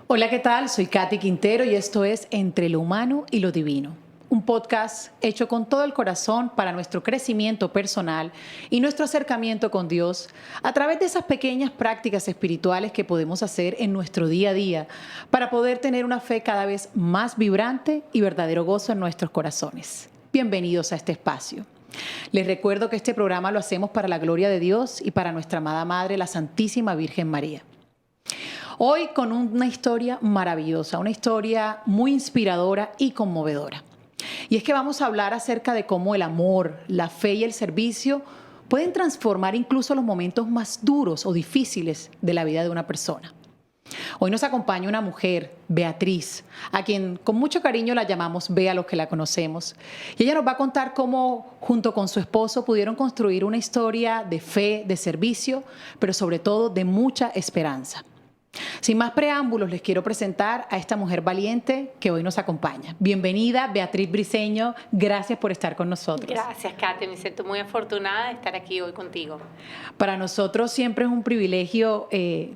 Hola, ¿qué tal? Soy Katy Quintero y esto es Entre lo Humano y lo Divino, un podcast hecho con todo el corazón para nuestro crecimiento personal y nuestro acercamiento con Dios a través de esas pequeñas prácticas espirituales que podemos hacer en nuestro día a día para poder tener una fe cada vez más vibrante y verdadero gozo en nuestros corazones. Bienvenidos a este espacio. Les recuerdo que este programa lo hacemos para la gloria de Dios y para nuestra amada Madre, la Santísima Virgen María. Hoy con una historia maravillosa, una historia muy inspiradora y conmovedora. Y es que vamos a hablar acerca de cómo el amor, la fe y el servicio pueden transformar incluso los momentos más duros o difíciles de la vida de una persona. Hoy nos acompaña una mujer, Beatriz, a quien con mucho cariño la llamamos Bea, los que la conocemos. Y ella nos va a contar cómo, junto con su esposo, pudieron construir una historia de fe, de servicio, pero sobre todo de mucha esperanza. Sin más preámbulos, les quiero presentar a esta mujer valiente que hoy nos acompaña. Bienvenida, Beatriz Briceño. Gracias por estar con nosotros. Gracias, Katy. Me siento muy afortunada de estar aquí hoy contigo. Para nosotros siempre es un privilegio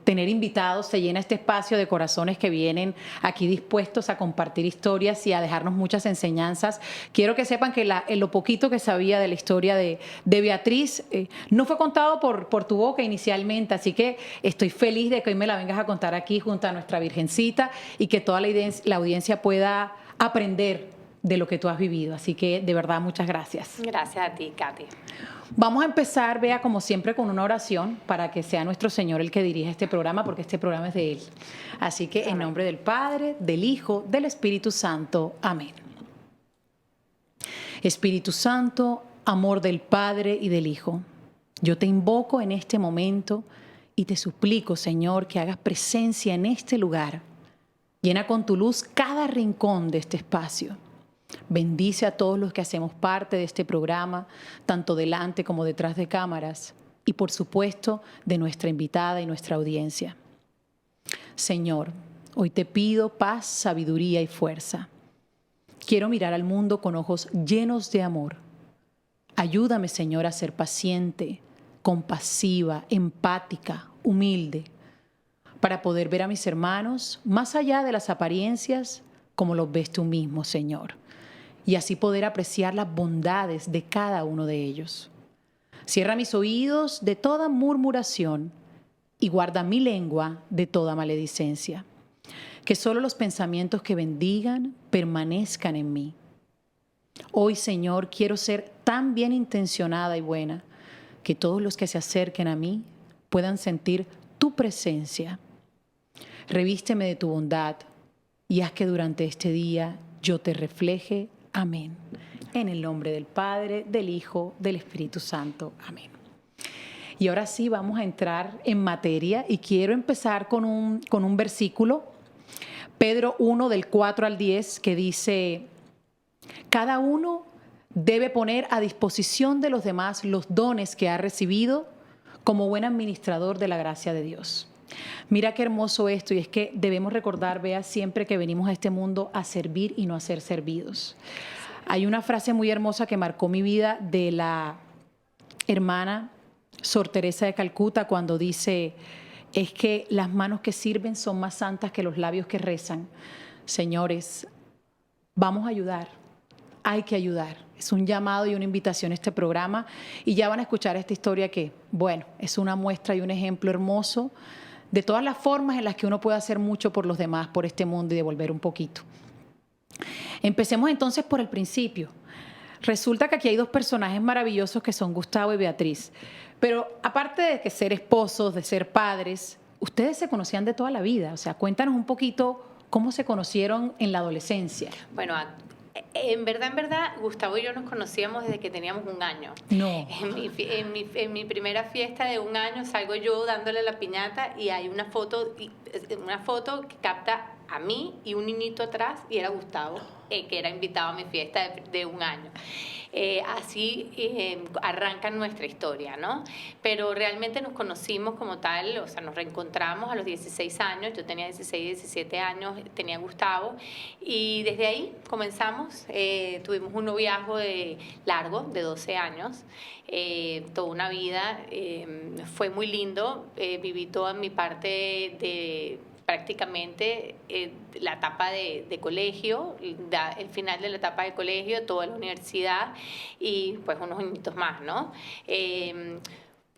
tener invitados. Se llena este espacio de corazones que vienen aquí dispuestos a compartir historias y a dejarnos muchas enseñanzas. Quiero que sepan que en lo poquito que sabía de la historia de Beatriz no fue contado por tu boca inicialmente, así que estoy feliz de que hoy me la vengas a contar aquí junto a nuestra Virgencita y que toda la audiencia pueda aprender de lo que tú has vivido. Así que de verdad muchas gracias. Gracias a ti, Katy. Vamos a empezar, Bea, como siempre, con una oración para que sea nuestro Señor el que dirija este programa, porque este programa es de Él. Así que en nombre del Padre, del Hijo, del Espíritu Santo. Amén. Espíritu Santo, amor del Padre y del Hijo, yo te invoco en este momento y te suplico, Señor, que hagas presencia en este lugar. Llena con tu luz cada rincón de este espacio. Bendice a todos los que hacemos parte de este programa, tanto delante como detrás de cámaras, y por supuesto de nuestra invitada y nuestra audiencia. Señor, hoy te pido paz, sabiduría y fuerza. Quiero mirar al mundo con ojos llenos de amor. Ayúdame, Señor, a ser paciente, compasiva, empática, humilde, para poder ver a mis hermanos más allá de las apariencias como los ves tú mismo, Señor, y así poder apreciar las bondades de cada uno de ellos. Cierra mis oídos de toda murmuración y guarda mi lengua de toda maledicencia. Que solo los pensamientos que bendigan permanezcan en mí. Hoy, Señor, quiero ser tan bien intencionada y buena que todos los que se acerquen a mí puedan sentir tu presencia. Revísteme de tu bondad y haz que durante este día yo te refleje. Amén. En el nombre del Padre, del Hijo, del Espíritu Santo. Amén. Y ahora sí vamos a entrar en materia y quiero empezar con un versículo, Pedro 1 del 4 al 10, que dice: cada uno debe poner a disposición de los demás los dones que ha recibido como buen administrador de la gracia de Dios. Mira qué hermoso esto, y es que debemos recordar, Bea, siempre que venimos a este mundo a servir y no a ser servidos. Hay una frase muy hermosa que marcó mi vida de la hermana Sor Teresa de Calcuta cuando dice: es que las manos que sirven son más santas que los labios que rezan. Señores, vamos a ayudar. Hay que ayudar. Es un llamado y una invitación a este programa y ya van a escuchar esta historia que, bueno, es una muestra y un ejemplo hermoso de todas las formas en las que uno puede hacer mucho por los demás, por este mundo y devolver un poquito. Empecemos entonces por el principio. Resulta que aquí hay dos personajes maravillosos que son Gustavo y Beatriz. Pero aparte de que ser esposos, de ser padres, ustedes se conocían de toda la vida. O sea, cuéntanos un poquito cómo se conocieron en la adolescencia. Bueno, en verdad, Gustavo y yo nos conocíamos desde que teníamos 1 año. No. En mi primera fiesta de 1 año salgo yo dándole la piñata y hay una foto que capta a mí y un niñito atrás y era Gustavo, que era invitado a mi fiesta de 1 año. Así arranca nuestra historia, ¿no? Pero realmente nos conocimos como tal, o sea, nos reencontramos a los 16 años, yo tenía 16, 17 años, tenía Gustavo, y desde ahí comenzamos, tuvimos un noviazgo largo, de 12 años, toda una vida, fue muy lindo, viví toda mi parte prácticamente la etapa de colegio, el final de la etapa de colegio, toda la universidad y pues unos añitos más, ¿no?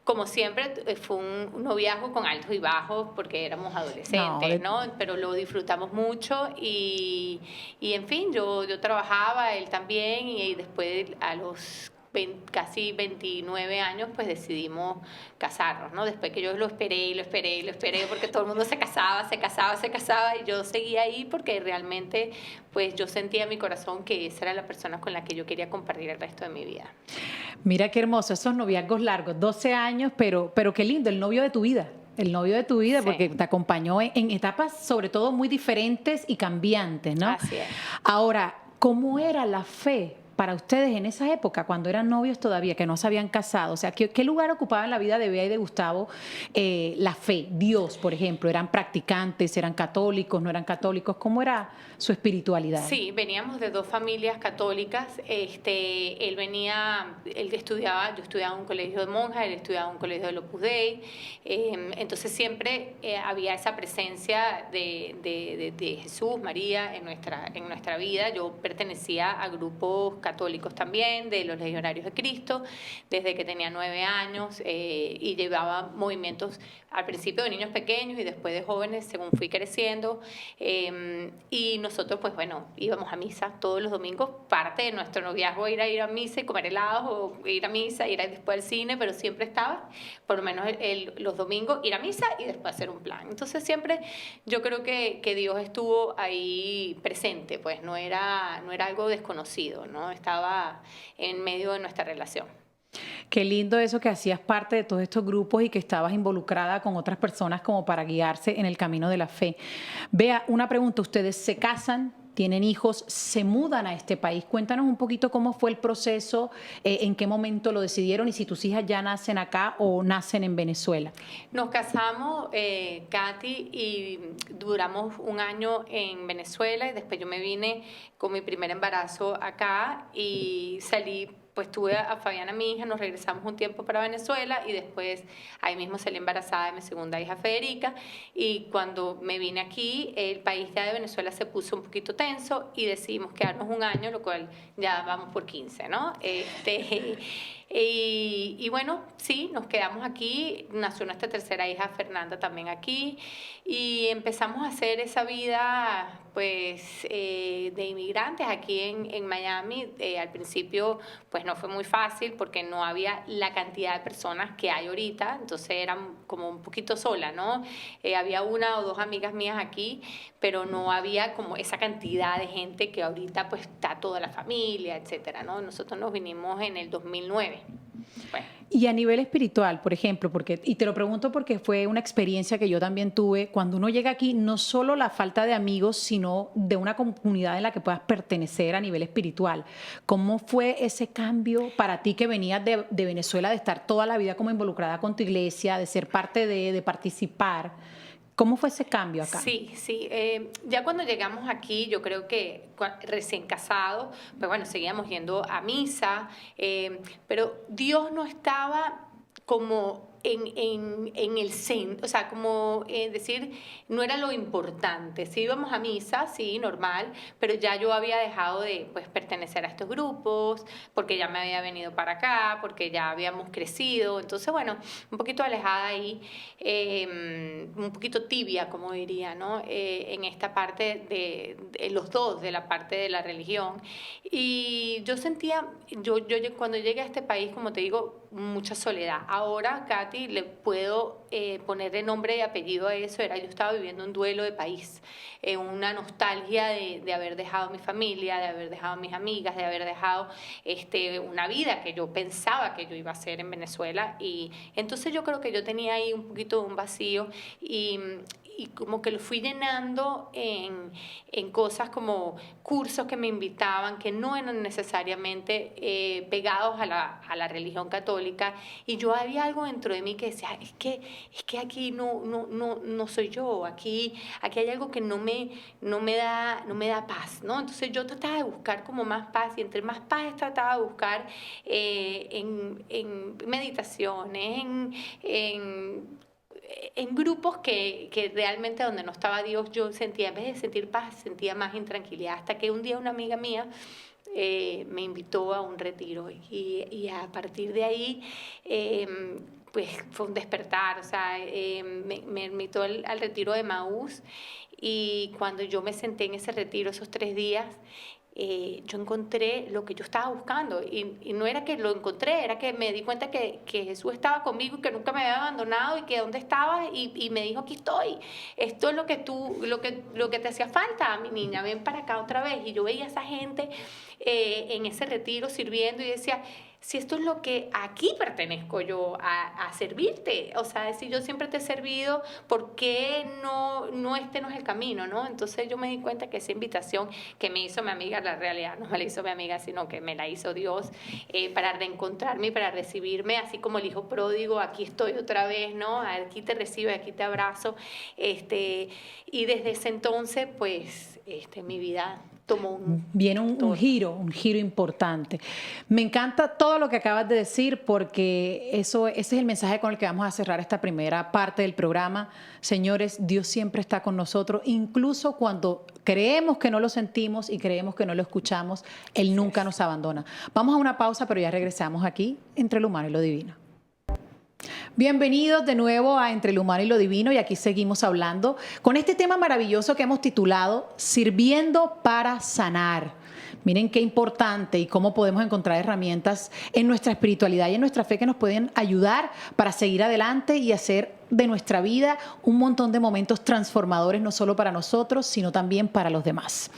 Como siempre, fue un noviazgo con altos y bajos porque éramos adolescentes, ¿no? Pero lo disfrutamos mucho y en fin, yo trabajaba, él también, y después a los casi 29 años, pues decidimos casarnos, ¿no? Después que yo lo esperé, porque todo el mundo se casaba, y yo seguía ahí porque realmente, pues yo sentía en mi corazón que esa era la persona con la que yo quería compartir el resto de mi vida. Mira qué hermoso, esos noviazgos largos, 12 años, pero qué lindo, el novio de tu vida. El novio de tu vida, sí, porque te acompañó en etapas sobre todo muy diferentes y cambiantes, ¿no? Así es. Ahora, ¿cómo era la fe para ustedes en esa época, cuando eran novios todavía, que no se habían casado? O sea, ¿qué lugar ocupaba en la vida de Bea y de Gustavo la fe? Dios, por ejemplo, ¿eran practicantes, eran católicos, no eran católicos? ¿Cómo era su espiritualidad? Sí, veníamos de dos familias católicas. Él estudiaba, yo estudiaba en un colegio de monjas, él estudiaba en un colegio de Opus Dei. Entonces siempre había esa presencia de Jesús, María en nuestra vida. Yo pertenecía a grupos católicos también, de los Legionarios de Cristo, desde que tenía 9 años, y llevaba movimientos al principio de niños pequeños y después de jóvenes según fui creciendo. Y nosotros, pues bueno, íbamos a misa todos los domingos. Parte de nuestro noviazgo era ir a misa y comer helados, o ir a misa, ir después al cine, pero siempre estaba, por lo menos los domingos, ir a misa y después hacer un plan. Entonces siempre yo creo que Dios estuvo ahí presente, pues no era algo desconocido, ¿no? Estaba en medio de nuestra relación. Qué lindo eso, que hacías parte de todos estos grupos y que estabas involucrada con otras personas como para guiarse en el camino de la fe. Bea, una pregunta, ¿ustedes se casan, tienen hijos, se mudan a este país? Cuéntanos un poquito cómo fue el proceso, en qué momento lo decidieron y si tus hijas ya nacen acá o nacen en Venezuela. Nos casamos, Katy, y duramos un año en Venezuela y después yo me vine con mi primer embarazo acá y salí. Pues tuve a Fabiana, mi hija, nos regresamos un tiempo para Venezuela y después ahí mismo salí embarazada de mi segunda hija, Federica, y cuando me vine aquí, el país ya de Venezuela se puso un poquito tenso y decidimos quedarnos un año, lo cual ya vamos por 15, ¿no? Y bueno, sí, nos quedamos aquí, nació nuestra tercera hija, Fernanda, también aquí, y empezamos a hacer esa vida, pues, de inmigrantes aquí en Miami. Al principio, pues, no fue muy fácil porque no había la cantidad de personas que hay ahorita, entonces eran como un poquito sola, ¿no? Había una o dos amigas mías aquí, pero no había como esa cantidad de gente que ahorita, pues, está toda la familia, etcétera, ¿no? Nosotros nos vinimos en el 2009. Bueno. Y a nivel espiritual, por ejemplo, y te lo pregunto porque fue una experiencia que yo también tuve, cuando uno llega aquí, no solo la falta de amigos, sino de una comunidad en la que puedas pertenecer a nivel espiritual. ¿Cómo fue ese cambio para ti, que venías de Venezuela, de estar toda la vida como involucrada con tu iglesia, de ser parte de participar? ¿Cómo fue ese cambio acá? Sí. Ya cuando llegamos aquí, yo creo que recién casados, pues bueno, seguíamos yendo a misa, pero Dios no estaba como en el centro, o sea, como decir, no era lo importante. Sí íbamos a misa, sí, normal, pero ya yo había dejado de, pues, pertenecer a estos grupos, porque ya me había venido para acá, porque ya habíamos crecido. Entonces, bueno, un poquito alejada ahí, un poquito tibia, como diría, ¿no? En esta parte de los dos, de la parte de la religión. Y yo sentía, yo cuando llegué a este país, como te digo, mucha soledad. Ahora, Katy, le puedo ponerle nombre y apellido a eso. Yo estaba viviendo un duelo de país, una nostalgia de haber dejado mi familia, de haber dejado mis amigas, de haber dejado una vida que yo pensaba que yo iba a hacer en Venezuela. Y entonces yo creo que yo tenía ahí un poquito de un vacío y como que lo fui llenando en cosas como cursos que me invitaban, que no eran necesariamente pegados a la religión católica, y yo había algo dentro de mí que decía, es que aquí no soy yo, aquí hay algo que no me da paz, ¿no? Entonces yo trataba de buscar como más paz, y entre más paz trataba de buscar en meditaciones, en en grupos que realmente donde no estaba Dios, yo sentía, en vez de sentir paz, sentía más intranquilidad. Hasta que un día una amiga mía me invitó a un retiro y a partir de ahí pues fue un despertar, o sea, me invitó al retiro de Maús y cuando yo me senté en ese retiro esos 3 días, yo encontré lo que yo estaba buscando y no era que lo encontré, era que me di cuenta que Jesús estaba conmigo y que nunca me había abandonado y que dónde estaba y me dijo, aquí estoy, esto es lo que te hacía falta, mi niña, ven para acá otra vez. Y yo veía a esa gente en ese retiro sirviendo y decía, si esto es lo que aquí pertenezco yo a servirte, o sea, si yo siempre te he servido, ¿por qué no este no es el camino, no? Entonces yo me di cuenta que esa invitación que me hizo mi amiga, la realidad no me la hizo mi amiga, sino que me la hizo Dios para reencontrarme y para recibirme, así como el hijo pródigo, aquí estoy otra vez, ¿no? Aquí te recibo, aquí te abrazo, y desde ese entonces, pues, mi vida tomó Viene un giro importante. Me encanta todo lo que acabas de decir porque ese es el mensaje con el que vamos a cerrar esta primera parte del programa. Señores, Dios siempre está con nosotros, incluso cuando creemos que no lo sentimos y creemos que no lo escuchamos, Él nunca nos abandona. Vamos a una pausa, pero ya regresamos aquí entre lo humano y lo divino. Bienvenidos de nuevo a Entre lo Humano y lo Divino y aquí seguimos hablando con este tema maravilloso que hemos titulado Sirviendo para Sanar. Miren qué importante y cómo podemos encontrar herramientas en nuestra espiritualidad y en nuestra fe que nos pueden ayudar para seguir adelante y hacer de nuestra vida un montón de momentos transformadores, no solo para nosotros, sino también para los demás.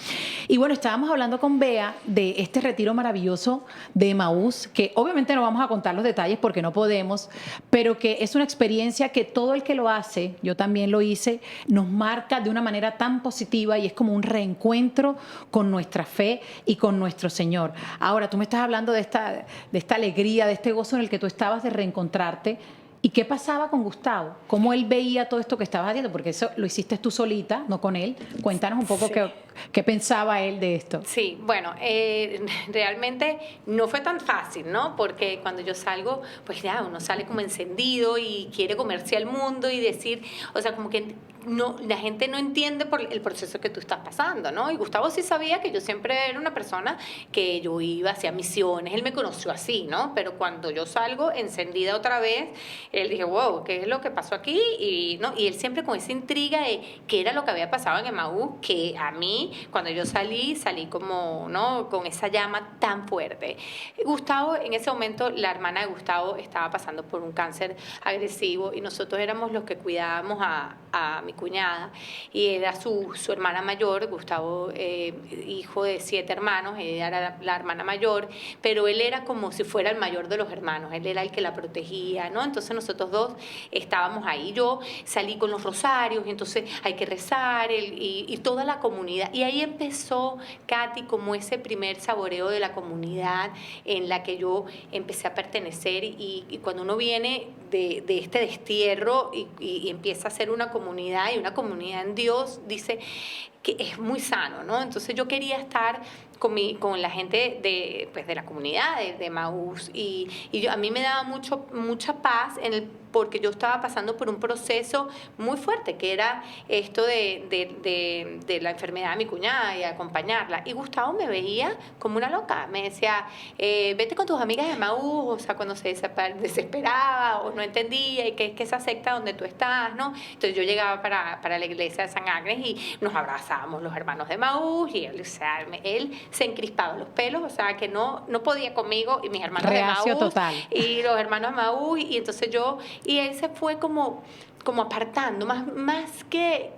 Y bueno, estábamos hablando con Bea de este retiro maravilloso de Emaús, que obviamente no vamos a contar los detalles porque no podemos, pero que es una experiencia que todo el que lo hace, yo también lo hice, nos marca de una manera tan positiva y es como un reencuentro con nuestra fe y con nuestro Señor. Ahora, tú me estás hablando de esta alegría, de este gozo en el que tú estabas de reencontrarte. ¿Y qué pasaba con Gustavo? ¿Cómo él veía todo esto que estabas haciendo? Porque eso lo hiciste tú solita, no con él. Cuéntanos un poco qué pensaba él de esto. Sí, bueno, realmente no fue tan fácil, ¿no? Porque cuando yo salgo, pues ya uno sale como encendido y quiere comerse al mundo y decir, o sea, como que no, la gente no entiende por el proceso que tú estás pasando, ¿no? Y Gustavo sí sabía que yo siempre era una persona que yo iba hacia misiones, él me conoció así, ¿no? Pero cuando yo salgo encendida otra vez, él dije, wow, ¿qué es lo que pasó aquí? Y él siempre con esa intriga de qué era lo que había pasado en Emaús, que a mí, cuando yo salí como, ¿no? Con esa llama tan fuerte. Gustavo, en ese momento, la hermana de Gustavo estaba pasando por un cáncer agresivo y nosotros éramos los que cuidábamos a mi cuñada y era su hermana mayor, Gustavo, hijo de 7 hermanos, ella era la hermana mayor, pero él era como si fuera el mayor de los hermanos, él era el que la protegía, ¿no? Entonces nosotros dos estábamos ahí, yo salí con los rosarios y entonces hay que rezar y toda la comunidad, y ahí empezó, Katy, como ese primer saboreo de la comunidad en la que yo empecé a pertenecer y cuando uno viene de este destierro y empieza a ser una comunidad y una comunidad en Dios, dice que es muy sano, ¿no? Entonces yo quería estar con la gente de la comunidad de Emaús y a mí me daba mucha paz porque yo estaba pasando por un proceso muy fuerte, que era esto de la enfermedad de mi cuñada y acompañarla. Y Gustavo me veía como una loca, me decía, vete con tus amigas de Emaús, o sea, cuando se desesperaba o no entendía, y que es esa secta donde tú estás, ¿no? Entonces yo llegaba para la iglesia de San Agnes y nos abrazábamos los hermanos de Emaús y él, o sea, él se encrispaba los pelos, o sea, que no podía conmigo y mis hermanos Reacio de Emaús total. y los hermanos de Emaús y entonces y él se fue como apartando, más que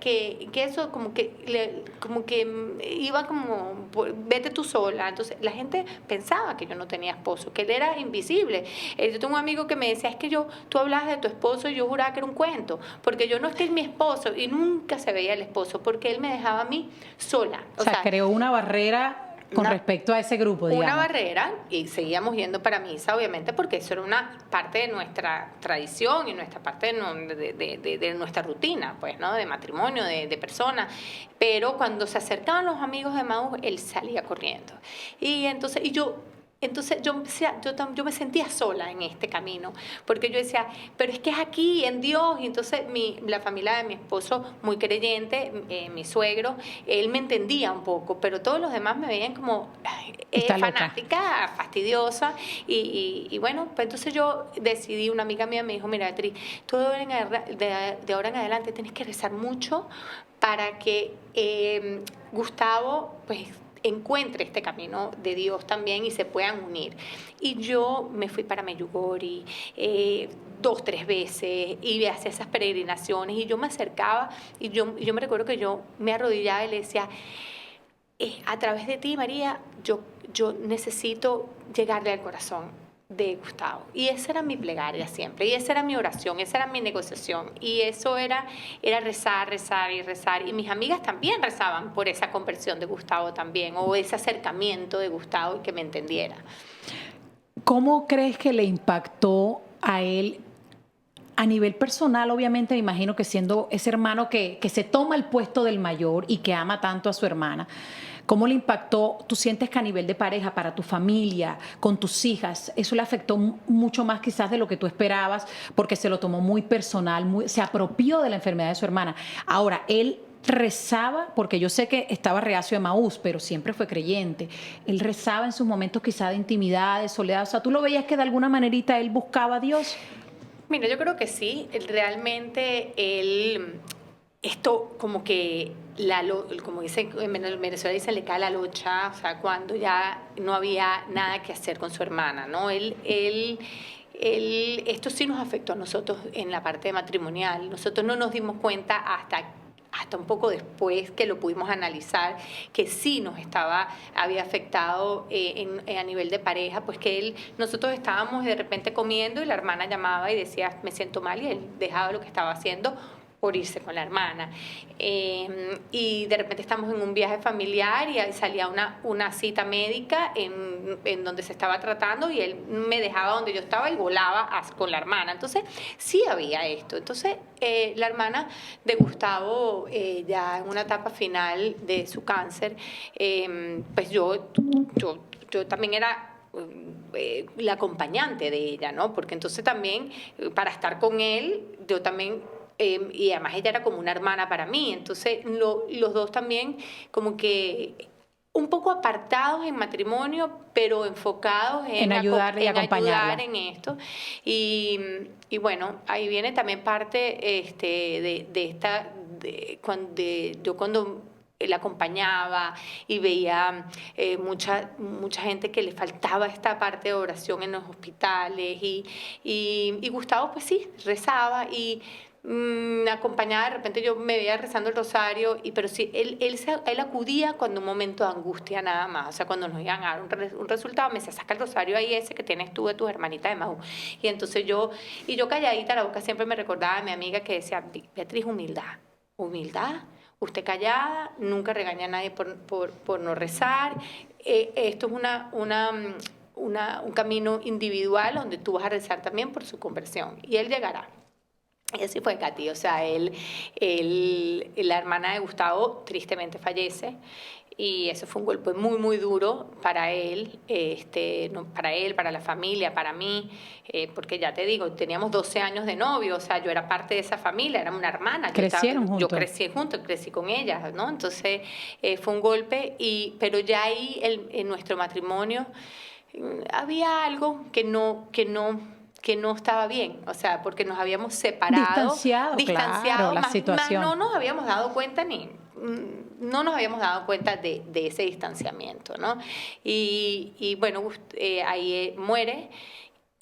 eso, como que iba como, vete tú sola. Entonces la gente pensaba que yo no tenía esposo, que él era invisible. Yo tengo un amigo que me decía, es que tú hablabas de tu esposo y yo juraba que era un cuento, porque yo no es que es mi esposo, y nunca se veía el esposo, porque él me dejaba a mí sola. O sea, creó una barrera con respecto a ese grupo, digamos. Una barrera, y seguíamos yendo para misa, obviamente, porque eso era una parte de nuestra tradición y nuestra parte de nuestra rutina, pues, ¿no? De matrimonio, de personas. Pero cuando se acercaban los amigos de Emaús, él salía corriendo. Y entonces, yo Entonces yo me sentía sola en este camino, porque yo decía, pero es que es aquí, en Dios. Y entonces la familia de mi esposo, muy creyente, mi suegro, él me entendía un poco, pero todos los demás me veían como Está loca. fanática, fastidiosa. Y bueno, pues entonces yo decidí, una amiga mía me dijo, mira, Beatriz, tú de ahora en adelante tienes que rezar mucho para que Gustavo, pues, encuentre este camino de Dios también y se puedan unir. Y yo me fui para Medjugorje 2, 3 veces y hacía esas peregrinaciones y yo me acercaba y yo me recuerdo que yo me arrodillaba y le decía, a través de ti, María, yo necesito llegarle al corazón de Gustavo. Y esa era mi plegaria siempre, y esa era mi oración, esa era mi negociación, y eso era rezar, rezar y rezar. Y mis amigas también rezaban por esa conversión de Gustavo también, o ese acercamiento de Gustavo y que me entendiera. ¿Cómo crees que le impactó a él a nivel personal? Obviamente me imagino que siendo ese hermano que se toma el puesto del mayor y que ama tanto a su hermana, ¿cómo le impactó? ¿Tú sientes que a nivel de pareja, para tu familia, con tus hijas, eso le afectó mucho más quizás de lo que tú esperabas, porque se lo tomó muy personal, se apropió de la enfermedad de su hermana? Ahora, él rezaba, porque yo sé que estaba reacio a Emaús, pero siempre fue creyente. Él rezaba en sus momentos quizás de intimidad, de soledad. O sea, ¿tú lo veías que de alguna manerita él buscaba a Dios? Mira, yo creo que sí, realmente esto como que, como dicen en Venezuela, dicen le cae la locha, o sea, cuando ya no había nada que hacer con su hermana, ¿no? Esto sí nos afectó a nosotros en la parte matrimonial. Nosotros no nos dimos cuenta hasta un poco después que lo pudimos analizar, que sí había afectado a nivel de pareja, pues que nosotros estábamos de repente comiendo y la hermana llamaba y decía, me siento mal, y él dejaba lo que estaba haciendo por irse con la hermana. Y de repente estamos en un viaje familiar y ahí salía una cita médica en donde se estaba tratando y él me dejaba donde yo estaba y volaba con la hermana. Entonces, sí había esto. Entonces, la hermana de Gustavo, ya en una etapa final de su cáncer, pues yo también era la acompañante de ella, ¿no? Porque entonces también, para estar con él, yo también... y además ella era como una hermana para mí, entonces los dos también como que un poco apartados en matrimonio, pero enfocados en ayudarle y acompañarla. ayudar en esto. Y bueno, ahí viene también parte cuando la acompañaba y veía mucha gente que le faltaba esta parte de oración en los hospitales y Gustavo pues sí, rezaba y acompañada, de repente yo me veía rezando el rosario, pero sí, él acudía cuando un momento de angustia nada más, o sea, cuando nos iban a dar un resultado, me decía, saca el rosario ahí ese que tienes tú de tus hermanitas de Emaús. Y entonces yo calladita, la boca siempre me recordaba a mi amiga que decía, Beatriz, humildad, usted callada, nunca regaña a nadie por no rezar, esto es un camino individual donde tú vas a rezar también por su conversión, y él llegará. Y así fue, Katy. O sea, la hermana de Gustavo tristemente fallece y eso fue un golpe muy, muy duro para él, para la familia, para mí, porque ya te digo, teníamos 12 años de novio, o sea, yo era parte de esa familia, era una hermana. ¿Crecieron juntos? Yo crecí juntos, crecí con ella, ¿no? Entonces fue un golpe, pero ya ahí en nuestro matrimonio había algo que no estaba bien, o sea, porque nos habíamos separado, distanciado claro, la situación. no nos habíamos dado cuenta de ese distanciamiento, ¿no? Y bueno, ahí muere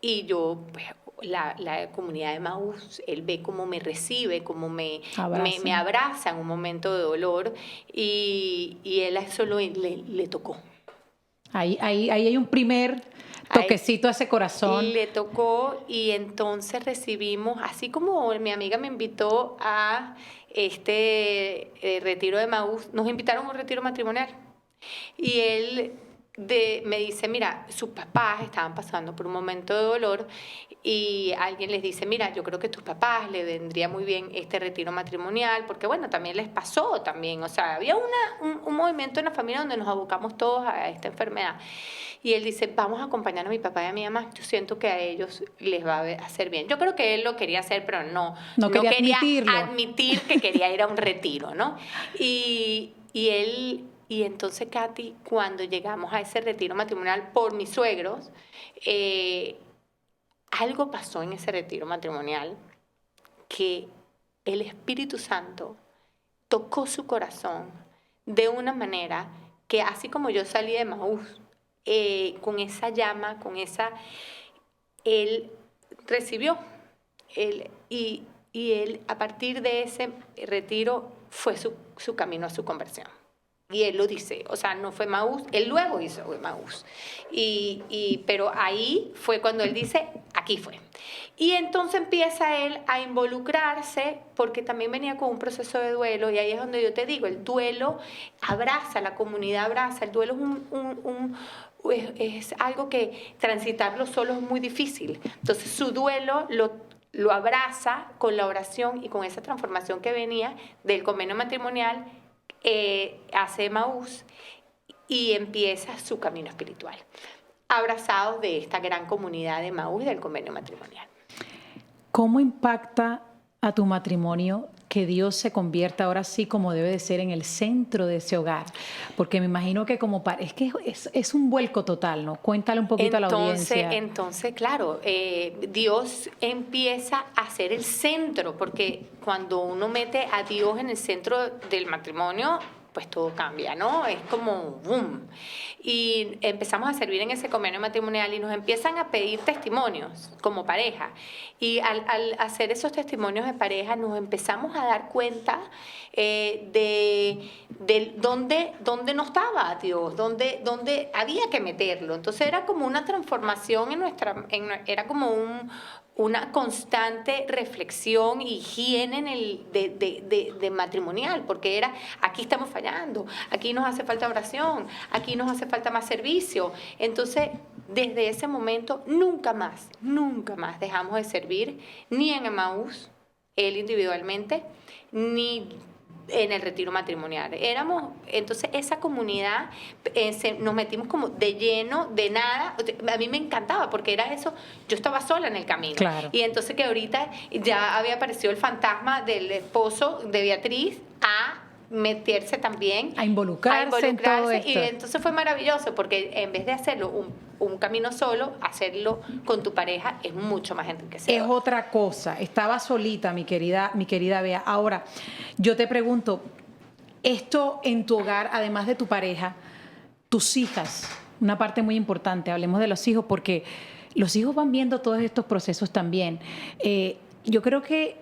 y yo, pues, la comunidad de Emaús, él ve cómo me recibe, cómo me abraza en un momento de dolor y él a eso le tocó. Ahí hay un primer toquecito a ese corazón. Le tocó y entonces recibimos, así como mi amiga me invitó a retiro de Emaús, nos invitaron a un retiro matrimonial. Y él me dice, mira, sus papás estaban pasando por un momento de dolor y alguien les dice, mira, yo creo que a tus papás le vendría muy bien este retiro matrimonial, porque bueno, también les pasó también, o sea, había un movimiento en la familia donde nos abocamos todos a esta enfermedad. Y él dice, vamos a acompañar a mi papá y a mi mamá, yo siento que a ellos les va a hacer bien. Yo creo que él lo quería hacer, pero no quería admitir que quería ir a un retiro, ¿no? Y entonces, Katy, cuando llegamos a ese retiro matrimonial por mis suegros, algo pasó en ese retiro matrimonial que el Espíritu Santo tocó su corazón de una manera que así como yo salí de Maús, con esa llama, él recibió, y él a partir de ese retiro fue su camino a su conversión. Y él lo dice, o sea, no fue Maús, él luego hizo Maús. Pero ahí fue cuando él dice, aquí fue. Y entonces empieza él a involucrarse, porque también venía con un proceso de duelo, y ahí es donde yo te digo, el duelo abraza, la comunidad abraza, el duelo es algo que transitarlo solo es muy difícil. Entonces su duelo lo abraza con la oración y con esa transformación que venía del convenio matrimonial, hace Maús y empieza su camino espiritual, abrazados de esta gran comunidad de Maús y del convenio matrimonial. ¿Cómo impacta a tu matrimonio que Dios se convierta ahora sí como debe de ser en el centro de ese hogar? Porque me imagino que es que es un vuelco total, ¿no? Cuéntale un poquito a la audiencia. Entonces, claro, Dios empieza a ser el centro, porque cuando uno mete a Dios en el centro del matrimonio, pues todo cambia, ¿no? Es como boom. Y empezamos a servir en ese convenio matrimonial y nos empiezan a pedir testimonios como pareja. Y al hacer esos testimonios de pareja nos empezamos a dar cuenta de dónde no estaba Dios, dónde había que meterlo. Entonces era como una transformación era como una constante reflexión y higiene de matrimonial, porque era, aquí estamos fallando, aquí nos hace falta oración, aquí nos hace falta más servicio. Entonces, desde ese momento, nunca más dejamos de servir, ni en Emaús, él individualmente, ni en el retiro matrimonial. Entonces esa comunidad, nos metimos como de lleno, de nada. A mí me encantaba porque era eso, yo estaba sola en el camino. Claro. Y entonces que ahorita ya había aparecido el fantasma del esposo de Beatriz a meterse también, a involucrarse en todo esto. Y entonces fue maravilloso porque en vez de hacerlo un camino solo, hacerlo con tu pareja es mucho más enriquecedor. Es otra cosa. Estaba solita, mi querida Bea. Ahora, yo te pregunto, esto en tu hogar, además de tu pareja, tus hijas, una parte muy importante, hablemos de los hijos, porque los hijos van viendo todos estos procesos también. Yo creo que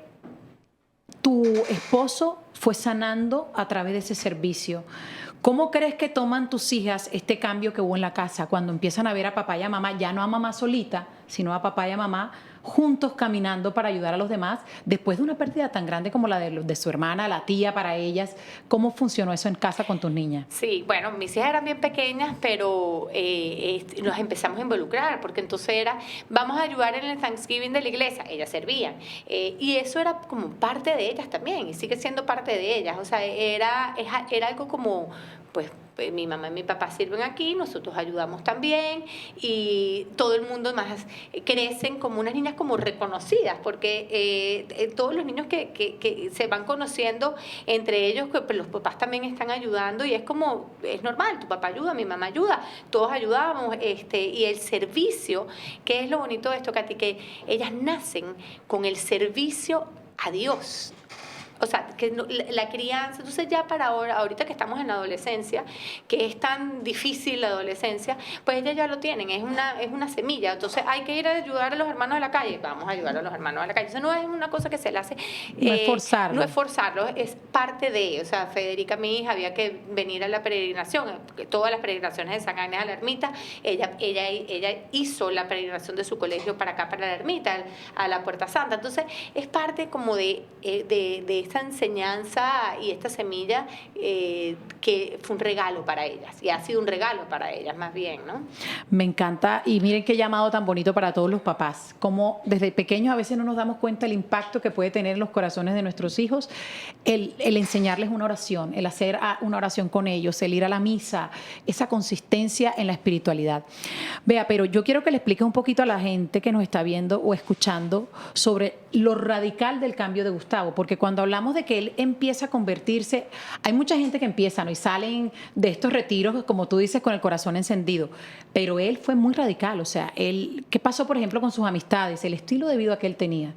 tu esposo fue sanando a través de ese servicio. ¿Cómo crees que toman tus hijas este cambio que hubo en la casa cuando empiezan a ver a papá y a mamá, ya no a mamá solita, sino a papá y a mamá juntos caminando para ayudar a los demás después de una pérdida tan grande como la de su hermana, la tía para ellas? ¿Cómo funcionó eso en casa con tus niñas? Sí, bueno, mis hijas eran bien pequeñas, pero nos empezamos a involucrar, porque entonces vamos a ayudar en el Thanksgiving de la iglesia, ellas servían, y eso era como parte de ellas también, y sigue siendo parte de ellas, o sea, era algo como, pues, mi mamá y mi papá sirven aquí, nosotros ayudamos también, y todo el mundo más crecen como unas niñas como reconocidas, porque todos los niños que se van conociendo entre ellos, que pues, los papás también están ayudando, y es como, es normal, tu papá ayuda, mi mamá ayuda, todos ayudamos, y el servicio, que es lo bonito de esto, Katy, que ellas nacen con el servicio a Dios. O sea, que la crianza, entonces ya para ahorita que estamos en la adolescencia, que es tan difícil la adolescencia, pues ellas ya lo tienen, es una semilla. Entonces hay que ir a ayudar a los hermanos de la calle, vamos a ayudar a los hermanos de la calle. Eso no es una cosa que se le hace. No es forzarlo. No es forzarlo, es parte de, o sea, Federica, mi hija, había que venir a la peregrinación, todas las peregrinaciones de San Agnes a la ermita, ella hizo la peregrinación de su colegio para acá, para la ermita, a la Puerta Santa. Entonces es parte como de esta enseñanza y esta semilla que fue un regalo para ellas, y ha sido un regalo para ellas más bien, ¿no? Me encanta, y miren qué llamado tan bonito para todos los papás, como desde pequeños a veces no nos damos cuenta el impacto que puede tener en los corazones de nuestros hijos el enseñarles una oración, el hacer una oración con ellos, el ir a la misa, esa consistencia en la espiritualidad. Vea, pero yo quiero que le explique un poquito a la gente que nos está viendo o escuchando sobre lo radical del cambio de Gustavo, porque cuando hablamos de que él empieza a convertirse, hay mucha gente que empieza, ¿no? Y salen de estos retiros, como tú dices, con el corazón encendido, pero él fue muy radical, o sea, ¿qué pasó, por ejemplo, con sus amistades, el estilo de vida que él tenía?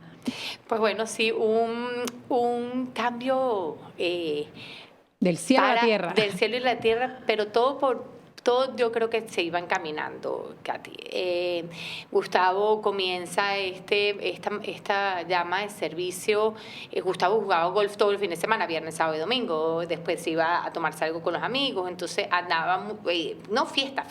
Pues bueno, sí, un cambio Del cielo a la tierra. del cielo y la tierra, pero todo yo creo que se iban caminando, Katy. Gustavo comienza esta llama de servicio. Gustavo jugaba golf todo el fin de semana, viernes, sábado y domingo. Después se iba a tomarse algo con los amigos. Entonces andaba, no fiesta.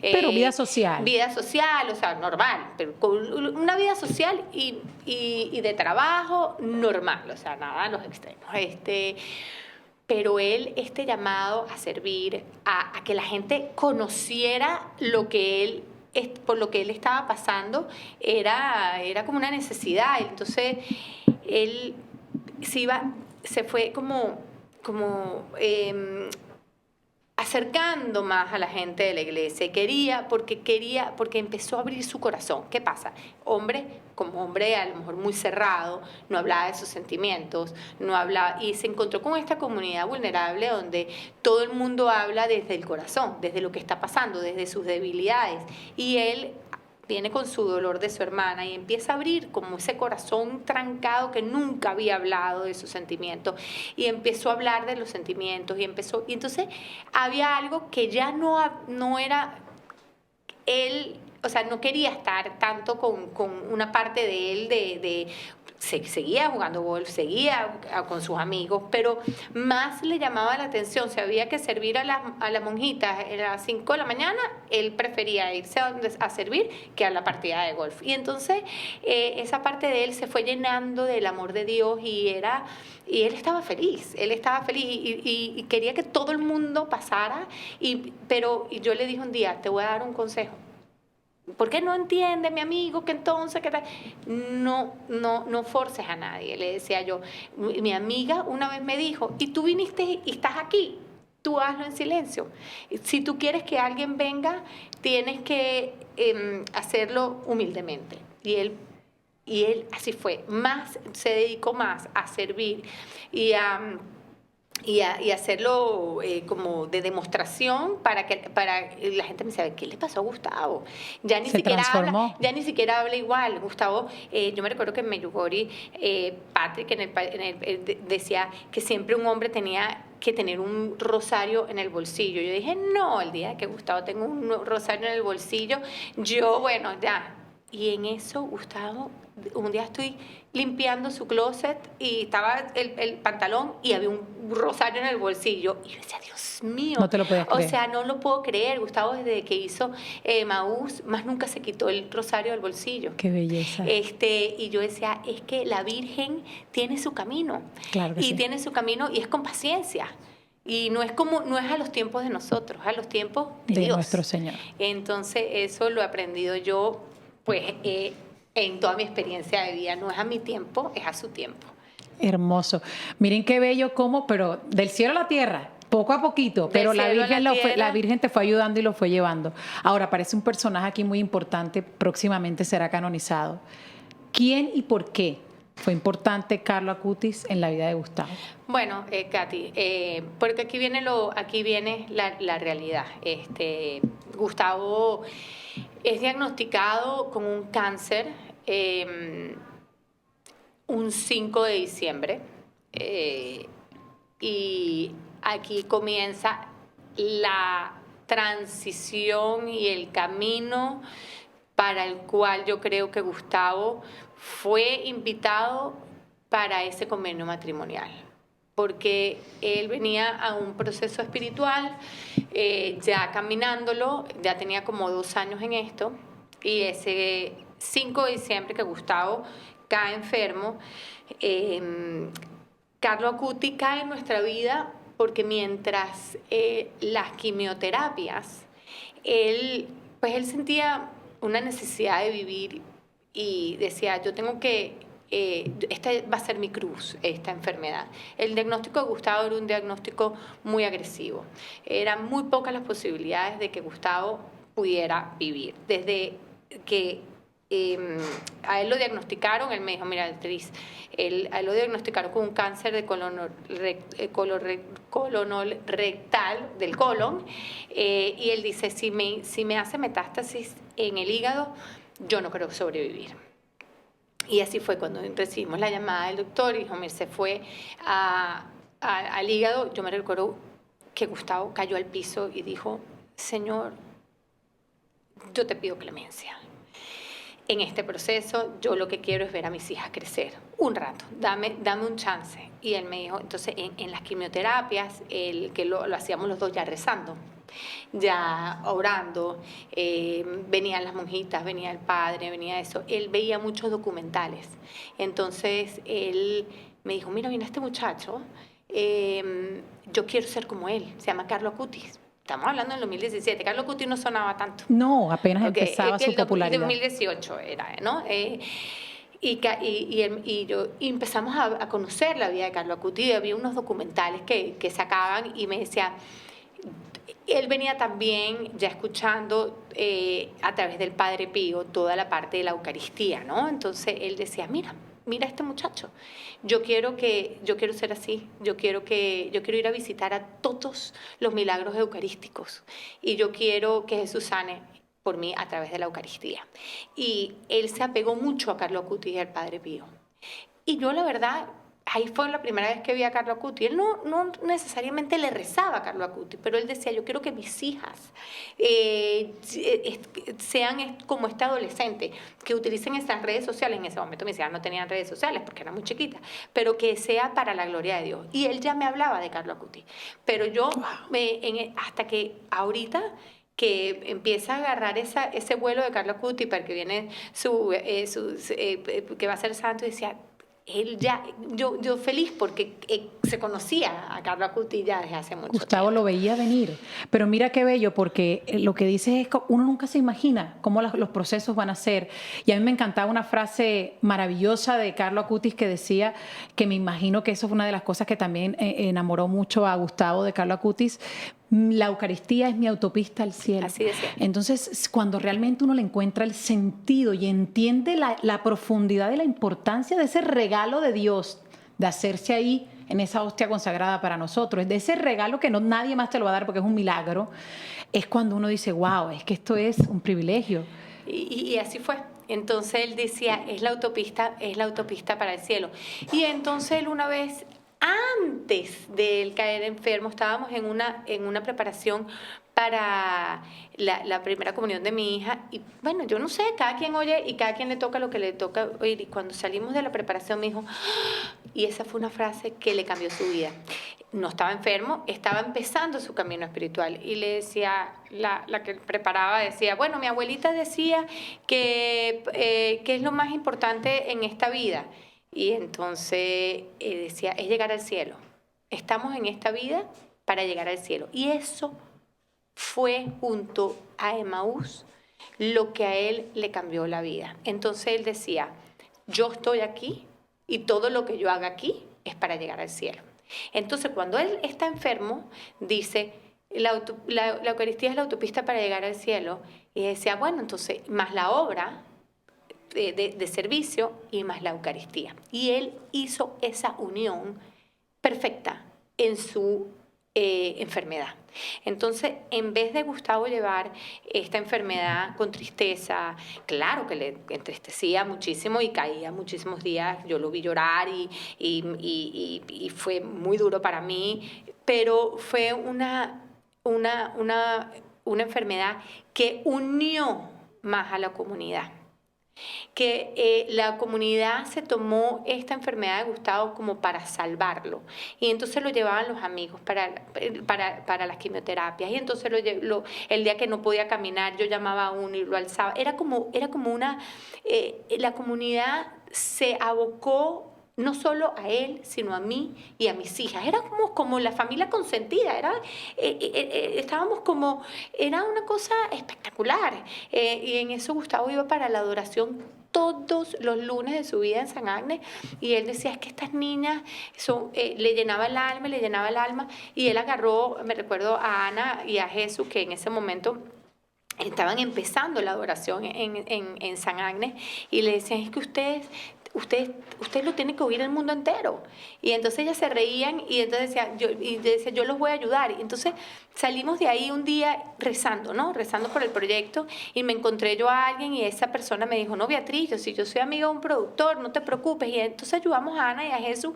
Pero vida social. Vida social, o sea, normal. Pero con una vida social y de trabajo normal, o sea, nada a los extremos. Pero este llamado a servir, a que la gente conociera por lo que él estaba pasando, era como una necesidad. Entonces, él se fue como acercando más a la gente de la iglesia. Porque empezó a abrir su corazón. ¿Qué pasa? Como hombre a lo mejor muy cerrado, no hablaba de sus sentimientos, no hablaba, y se encontró con esta comunidad vulnerable donde todo el mundo habla desde el corazón, desde lo que está pasando, desde sus debilidades. Y él viene con su dolor de su hermana y empieza a abrir como ese corazón trancado que nunca había hablado de sus sentimientos, y empezó a hablar de los sentimientos y entonces había algo que ya no era él, o sea, no quería estar tanto con una parte de él seguía jugando golf, seguía con sus amigos, pero más le llamaba la atención, si había que servir a las monjitas a las 5 de la mañana, él prefería irse a servir que a la partida de golf. Y entonces esa parte de él se fue llenando del amor de Dios y él estaba feliz, y quería que todo el mundo pasara, pero yo le dije un día, te voy a dar un consejo. ¿Por qué no entiende mi amigo que entonces qué tal? No forces a nadie, le decía yo. Mi amiga una vez me dijo, y tú viniste y estás aquí, tú hazlo en silencio. Si tú quieres que alguien venga, tienes que hacerlo humildemente. Y él así fue, se dedicó más a servir y hacerlo como de demostración para la gente me decía, ¿qué le pasó a Gustavo? Ya ni siquiera habla igual. Gustavo, yo me recuerdo que en Medjugorje, Patrick decía que siempre un hombre tenía que tener un rosario en el bolsillo. Yo dije, no, el día que Gustavo tenga un rosario en el bolsillo, bueno, ya. Y en eso, Gustavo, un día estoy limpiando su closet y estaba el pantalón y había un rosario en el bolsillo. Y yo decía, Dios mío. No te lo puedes creer. O sea, no lo puedo creer. Gustavo, desde que hizo Maús, más nunca se quitó el rosario del bolsillo. Qué belleza. Y yo decía, es que la Virgen tiene su camino. Claro que sí. Tiene su camino y es con paciencia. Y no es a los tiempos de nosotros, a los tiempos de Dios. Nuestro Señor. Entonces, eso lo he aprendido yo, pues, en toda mi experiencia de vida. No es a mi tiempo, es a su tiempo. Hermoso. Miren qué bello pero del cielo a la tierra, poco a poquito, pero la Virgen te fue ayudando y lo fue llevando. Ahora, aparece un personaje aquí muy importante, próximamente será canonizado. ¿Quién y por qué fue importante Carlo Acutis en la vida de Gustavo? Bueno, Katy, porque aquí viene la realidad. Gustavo es diagnosticado con un cáncer un 5 de diciembre y aquí comienza la transición y el camino para el cual yo creo que Gustavo fue invitado para ese convenio matrimonial, porque él venía a un proceso espiritual, ya caminándolo, ya tenía como 2 años en esto, y ese 5 de diciembre que Gustavo cae enfermo, Carlo Acuti cae en nuestra vida porque mientras las quimioterapias, él sentía una necesidad de vivir y decía, yo tengo que, esta va a ser mi cruz, esta enfermedad. El diagnóstico de Gustavo era un diagnóstico muy agresivo. Eran muy pocas las posibilidades de que Gustavo pudiera vivir. Desde que a él lo diagnosticaron, él me dijo, mira, Beatriz, a él lo diagnosticaron con un cáncer de colon rectal, del colon, y él dice, si me hace metástasis en el hígado, yo no creo sobrevivir. Y así fue cuando recibimos la llamada del doctor y dijo, mira, se fue al hígado. Yo me recuerdo que Gustavo cayó al piso y dijo, Señor, yo te pido clemencia. En este proceso, yo lo que quiero es ver a mis hijas crecer un rato, dame un chance. Y él me dijo, entonces en las quimioterapias, que lo hacíamos los dos ya rezando, ya orando, venían las monjitas, venía el padre, venía eso. Él veía muchos documentales. Entonces él me dijo, mira este muchacho, yo quiero ser como él, se llama Carlo Acuti. Estamos hablando del 2017. Carlo Acuti no sonaba tanto. No, apenas empezaba su popularidad. 2018 era, ¿no? Y empezamos a conocer la vida de Carlo Acuti. Había unos documentales que sacaban y me decía, él venía también ya escuchando a través del Padre Pío toda la parte de la Eucaristía, ¿no? Entonces él decía, mira a este muchacho, yo quiero ser así, yo quiero ir a visitar a todos los milagros eucarísticos y yo quiero que Jesús sane por mí a través de la Eucaristía. Y él se apegó mucho a Carlo Acuti y al Padre Pío. Y yo, la verdad, ahí fue la primera vez que vi a Carlo Acuti. Él no necesariamente le rezaba a Carlo Acuti, pero él decía, yo quiero que mis hijas sean como este adolescente, que utilicen estas redes sociales. En ese momento mis hijas no tenían redes sociales porque eran muy chiquitas, pero que sea para la gloria de Dios. Y él ya me hablaba de Carlo Acuti. Pero yo, hasta que ahorita que empieza a agarrar ese vuelo de Carlo Acuti para que viene que va a ser santo, y decía, él ya, yo feliz porque se conocía a Carlo Acuti ya desde hace mucho Gustavo tiempo. lo veía venir, pero mira qué bello, porque lo que dices es que uno nunca se imagina cómo los procesos van a ser. Y a mí me encantaba una frase maravillosa de Carlo Acutis que decía, que me imagino que eso fue una de las cosas que también enamoró mucho a Gustavo de Carlo Acutis: la Eucaristía es mi autopista al cielo. Así decía. Entonces, cuando realmente uno le encuentra el sentido y entiende la profundidad y la importancia de ese regalo de Dios, de hacerse ahí en esa hostia consagrada para nosotros, de ese regalo que nadie más te lo va a dar porque es un milagro, es cuando uno dice, wow, es que esto es un privilegio. Y así fue. Entonces él decía, es la autopista para el cielo. Y entonces él una vez, antes de él caer enfermo, estábamos en una preparación para la primera comunión de mi hija. Y bueno, yo no sé, cada quien oye y cada quien le toca lo que le toca oír. Y cuando salimos de la preparación me dijo, ¡ah! Y esa fue una frase que le cambió su vida. No estaba enfermo, estaba empezando su camino espiritual. Y le decía, la que preparaba decía, bueno, mi abuelita decía que es lo más importante en esta vida. Y entonces decía, es llegar al cielo. Estamos en esta vida para llegar al cielo. Y eso fue, junto a Emaús, lo que a él le cambió la vida. Entonces él decía, yo estoy aquí y todo lo que yo haga aquí es para llegar al cielo. Entonces cuando él está enfermo, dice, la Eucaristía es la autopista para llegar al cielo. Y decía, bueno, entonces más la obra de servicio y más la Eucaristía. Y él hizo esa unión perfecta en su enfermedad. Entonces, en vez de Gustavo llevar esta enfermedad con tristeza, claro que le entristecía muchísimo y caía muchísimos días, yo lo vi llorar y fue muy duro para mí, pero fue una enfermedad que unió más a la comunidad. Que la comunidad se tomó esta enfermedad de Gustavo como para salvarlo, y entonces lo llevaban los amigos para las quimioterapias, y entonces el día que no podía caminar yo llamaba a uno y lo alzaba. Era como una la comunidad se abocó no solo a él, sino a mí y a mis hijas. Éramos como la familia consentida, estábamos como, era una cosa espectacular. Y en eso Gustavo iba para la adoración todos los lunes de su vida en San Agnes, y él decía, es que estas niñas le llenaba el alma, y él agarró, me recuerdo, a Ana y a Jesús, que en ese momento estaban empezando la adoración en San Agnes, y le decían, es que usted lo tiene que oír el mundo entero. Y entonces ellas se reían, y entonces decía, yo los voy a ayudar. Y entonces salimos de ahí un día rezando, ¿no? Rezando por el proyecto, y me encontré yo a alguien, y esa persona me dijo, no, Beatriz, yo soy amiga de un productor, no te preocupes. Y entonces ayudamos a Ana y a Jesús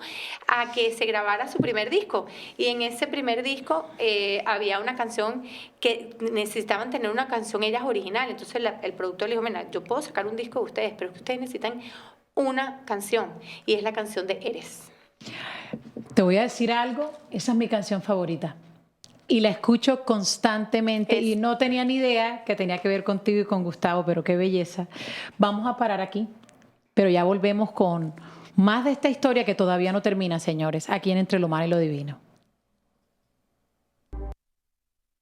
a que se grabara su primer disco. Y en ese primer disco había una canción que necesitaban tener una canción ellas original. Entonces el productor le dijo, mira, yo puedo sacar un disco de ustedes, pero es que ustedes necesitan una canción, y es la canción de Eres. Te voy a decir algo, esa es mi canción favorita y la escucho constantemente y no tenía ni idea que tenía que ver contigo y con Gustavo, pero qué belleza. Vamos a parar aquí, pero ya volvemos con más de esta historia que todavía no termina, señores, aquí en Entre lo Humano y lo Divino.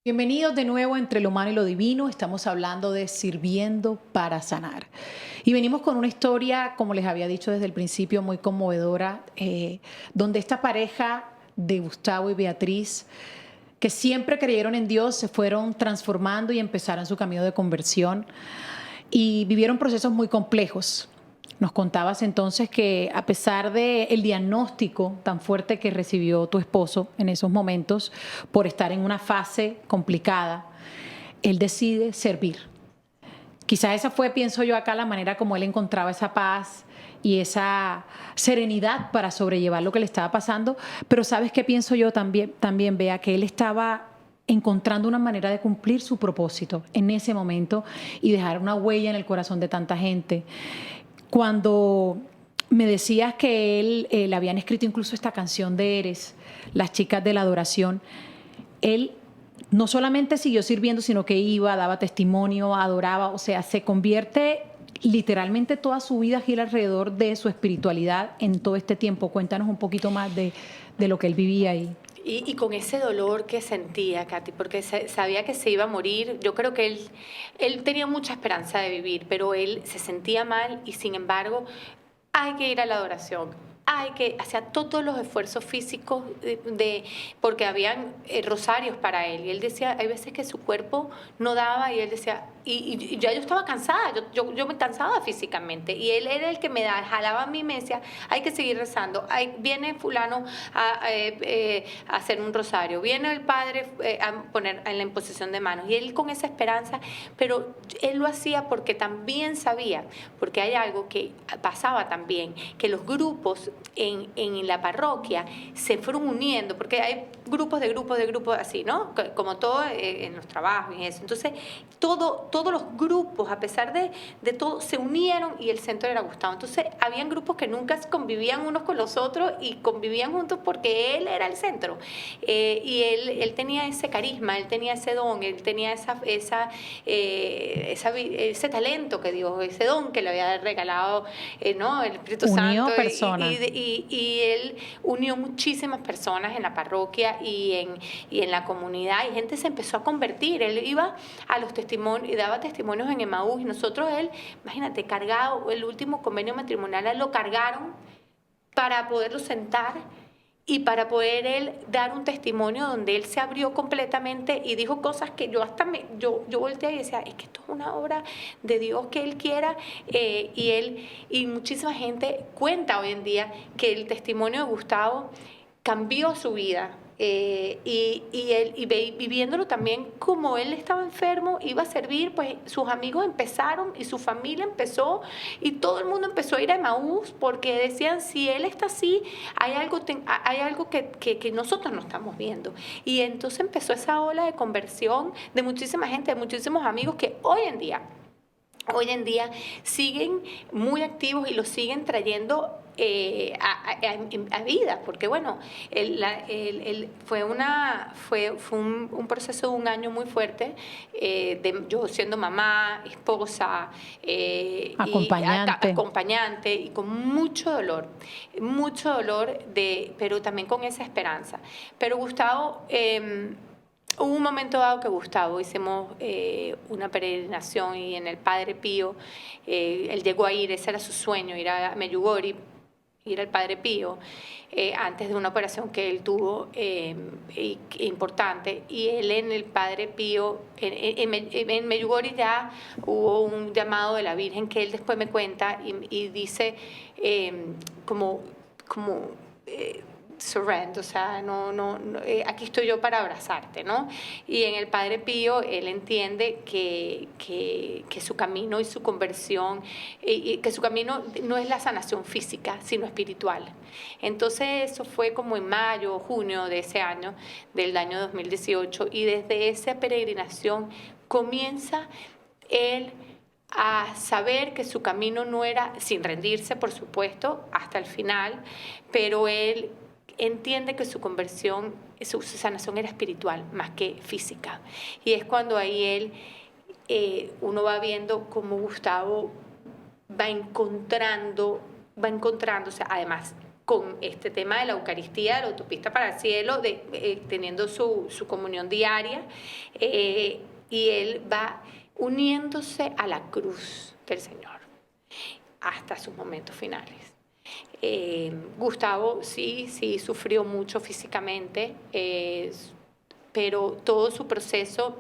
Bienvenidos de nuevo a Entre lo Humano y lo Divino. Estamos hablando de sirviendo para sanar. Y venimos con una historia, como les había dicho desde el principio, muy conmovedora, donde esta pareja de Gustavo y Beatriz, que siempre creyeron en Dios, se fueron transformando y empezaron su camino de conversión y vivieron procesos muy complejos. Nos contabas entonces que a pesar del diagnóstico tan fuerte que recibió tu esposo en esos momentos por estar en una fase complicada, él decide servir. Quizás esa fue, pienso yo acá, la manera como él encontraba esa paz y esa serenidad para sobrellevar lo que le estaba pasando. Pero ¿sabes qué pienso yo también, Bea? Que él estaba encontrando una manera de cumplir su propósito en ese momento y dejar una huella en el corazón de tanta gente. Cuando me decías que él le habían escrito incluso esta canción de Eres, las chicas de la adoración, él no solamente siguió sirviendo, sino que iba, daba testimonio, adoraba, o sea, se convierte literalmente toda su vida gira alrededor de su espiritualidad en todo este tiempo. Cuéntanos un poquito más de lo que él vivía ahí. Y con ese dolor que sentía, Katy, porque sabía que se iba a morir. Yo creo que él tenía mucha esperanza de vivir, pero él se sentía mal, y sin embargo hay que ir a la adoración. Hay que hacer todos los esfuerzos físicos porque habían rosarios para él. Y él decía, hay veces que su cuerpo no daba, y él decía, y ya yo estaba cansada, yo me cansaba físicamente. Y él era el que me jalaba a mí y me decía, hay que seguir rezando. Viene fulano a hacer un rosario, viene el padre a poner en la imposición de manos. Y él con esa esperanza, pero él lo hacía porque también sabía, porque hay algo que pasaba también, que los grupos en la parroquia se fueron uniendo, porque hay grupos así, ¿no? Como todo en los trabajos y eso. Entonces, todos los grupos, a pesar de todo, se unieron, y el centro era Gustavo. Entonces, habían grupos que nunca convivían unos con los otros y convivían juntos porque él era el centro. Y él tenía ese carisma, él tenía ese don, él tenía ese talento que Dios, ese don que le había regalado, ¿no? El Espíritu Unió Santo. personas. Y él unió muchísimas personas en la parroquia y en la comunidad, y gente se empezó a convertir. Él iba a los testimonios y daba testimonios en Emaús, y nosotros, imagínate, cargado, el último convenio matrimonial, él lo cargaron para poderlo sentar y para poder él dar un testimonio donde él se abrió completamente y dijo cosas que yo yo volteé y decía, es que esto es una obra de Dios que él quiera. Y muchísima gente cuenta hoy en día que el testimonio de Gustavo cambió su vida. Viviéndolo también, como él estaba enfermo, iba a servir, pues sus amigos empezaron y su familia empezó, y todo el mundo empezó a ir a Emaús, porque decían, si él está así, hay algo que nosotros no estamos viendo. Y entonces empezó esa ola de conversión de muchísima gente, de muchísimos amigos que hoy en día siguen muy activos y los siguen trayendo a vida, porque bueno, fue un proceso de un año muy fuerte, yo siendo mamá, esposa, acompañante y con mucho dolor, pero también con esa esperanza. Pero Gustavo, hubo un momento dado que Gustavo hicimos una peregrinación y en el Padre Pío, él llegó a ir, ese era su sueño, ir a Medjugorje, ir al Padre Pío, antes de una operación que él tuvo importante, y él en el Padre Pío, en Medjugorje ya hubo un llamado de la Virgen que él después me cuenta y dice como surrender, o sea, aquí estoy yo para abrazarte, ¿no? Y en el Padre Pío él entiende que su camino y su conversión, y que su camino no es la sanación física, sino espiritual. Entonces eso fue como en mayo, junio de ese año, del año 2018, y desde esa peregrinación comienza él a saber que su camino no era, sin rendirse, por supuesto, hasta el final, pero él entiende que su conversión, su sanación era espiritual más que física. Y es cuando ahí uno va viendo cómo Gustavo va encontrándose, además con este tema de la Eucaristía, de la autopista para el cielo, teniendo su comunión diaria, y él va uniéndose a la cruz del Señor hasta sus momentos finales. Gustavo sí sufrió mucho físicamente, pero todo su proceso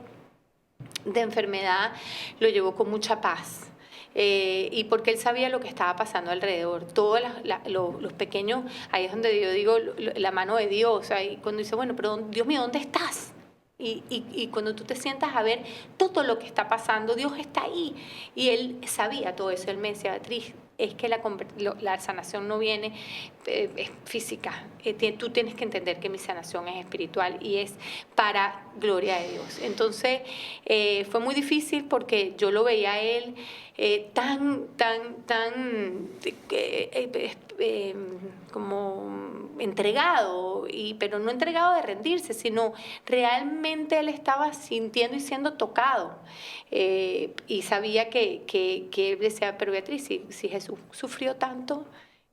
de enfermedad lo llevó con mucha paz. Y porque él sabía lo que estaba pasando alrededor, todos los pequeños, ahí es donde yo digo la mano de Dios, ahí cuando dice, bueno, pero Dios mío, ¿dónde estás? Y cuando tú te sientas a ver todo lo que está pasando, Dios está ahí. Y él sabía todo eso. Él me decía, Beatriz, es que la sanación no viene es física. Tú tienes que entender que mi sanación es espiritual y es para gloria de Dios. Entonces, fue muy difícil porque yo lo veía a él como entregado, pero no entregado de rendirse, sino realmente él estaba sintiendo y siendo tocado. Y sabía que él decía, pero Beatriz, si Jesús sufrió tanto,